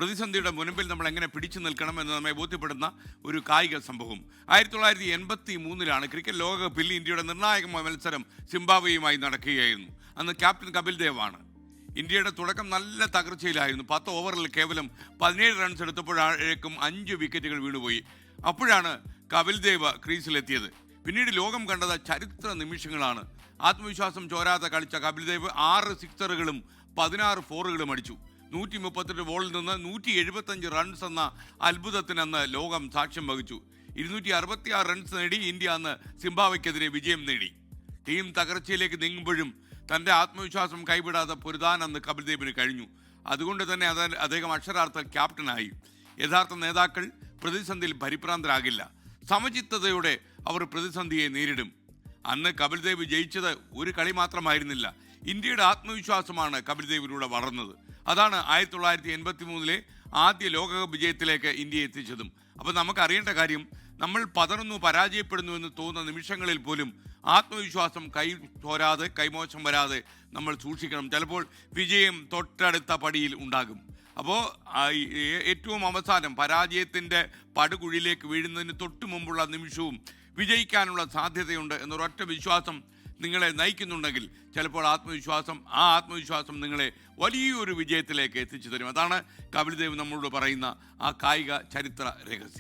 പ്രതിസന്ധിയുടെ മുൻപിൽ നമ്മൾ എങ്ങനെ പിടിച്ചു നിൽക്കണം എന്ന് നമ്മെ ബോധ്യപ്പെടുന്ന ഒരു കായിക സംഭവം. 1983 ക്രിക്കറ്റ് ലോകകപ്പിൽ ഇന്ത്യയുടെ നിർണായകമായ മത്സരം സിംബാബ്വേയുമായി നടക്കുകയായിരുന്നു. അന്ന് ക്യാപ്റ്റൻ കപിൽ ദേവാണ്. ഇന്ത്യയുടെ തുടക്കം നല്ല തകർച്ചയിലായിരുന്നു. 10 ഓവറിൽ കേവലം 17 റൺസ് എടുത്തപ്പോഴേക്കും 5 വിക്കറ്റുകൾ വീണുപോയി. അപ്പോഴാണ് കപിൽ ദേവ് ക്രീസിലെത്തിയത്. പിന്നീട് ലോകം കണ്ടത് ചരിത്ര നിമിഷങ്ങളാണ്. ആത്മവിശ്വാസം ചോരാതെ കളിച്ച കപിൽ ദേവ് 6 സിക്സറുകളും 16 ഫോറുകളും അടിച്ചു. 138 ബോളിൽ നിന്ന് 175 റൺസ് എന്ന അത്ഭുതത്തിന് അന്ന് ലോകം സാക്ഷ്യം വഹിച്ചു. 266 റൺസ് നേടി ഇന്ത്യ അന്ന് സിംബാബ്വേക്കെതിരെ വിജയം നേടി. ടീം തകർച്ചയിലേക്ക് നീങ്ങുമ്പോഴും തൻ്റെ ആത്മവിശ്വാസം കൈവിടാതെ പൊരുതാൻ അന്ന് കപിൽ ദേവിന് കഴിഞ്ഞു. അതുകൊണ്ട് തന്നെ അദ്ദേഹം അക്ഷരാർത്ഥ ക്യാപ്റ്റനായി. യഥാർത്ഥ നേതാക്കൾ പ്രതിസന്ധിയിൽ പരിഭ്രാന്തരാകില്ല. സമചിത്തതയോടെ അവർ പ്രതിസന്ധിയെ നേരിടും. അന്ന് കപിൽ ദേവ് ജയിച്ചത് ഒരു കളി മാത്രമായിരുന്നില്ല. ഇന്ത്യയുടെ ആത്മവിശ്വാസമാണ് കപിൽ ദേവിലൂടെ വളർന്നത്. അതാണ് 1983 ആദ്യ ലോകകപ്പ് വിജയത്തിലേക്ക് ഇന്ത്യയെ എത്തിച്ചതും. അപ്പോൾ നമുക്കറിയേണ്ട കാര്യം, നമ്മൾ പതറുന്നു, പരാജയപ്പെടുന്നു എന്ന് തോന്നുന്ന നിമിഷങ്ങളിൽ പോലും ആത്മവിശ്വാസം ചോരാതെ, കൈമോശം വരാതെ നമ്മൾ സൂക്ഷിക്കണം. ചിലപ്പോൾ വിജയം തൊട്ടടുത്ത പടിയിൽ ഉണ്ടാകും. അപ്പോൾ ഏറ്റവും അവസാനം പരാജയത്തിൻ്റെ പടുകുഴിയിലേക്ക് വീഴുന്നതിന് തൊട്ട് മുമ്പുള്ള നിമിഷവും വിജയിക്കാനുള്ള സാധ്യതയുണ്ട് എന്നൊരൊറ്റ വിശ്വാസം നിങ്ങളെ നയിക്കുന്നുണ്ടെങ്കിൽ ചിലപ്പോൾ ആത്മവിശ്വാസം നിങ്ങളെ വലിയൊരു വിജയത്തിലേക്ക് എത്തിച്ചു തരും. അതാണ് കപിൽ ദേവ് നമ്മളോട് പറയുന്ന ആ കായിക ചരിത്ര രഹസ്യം.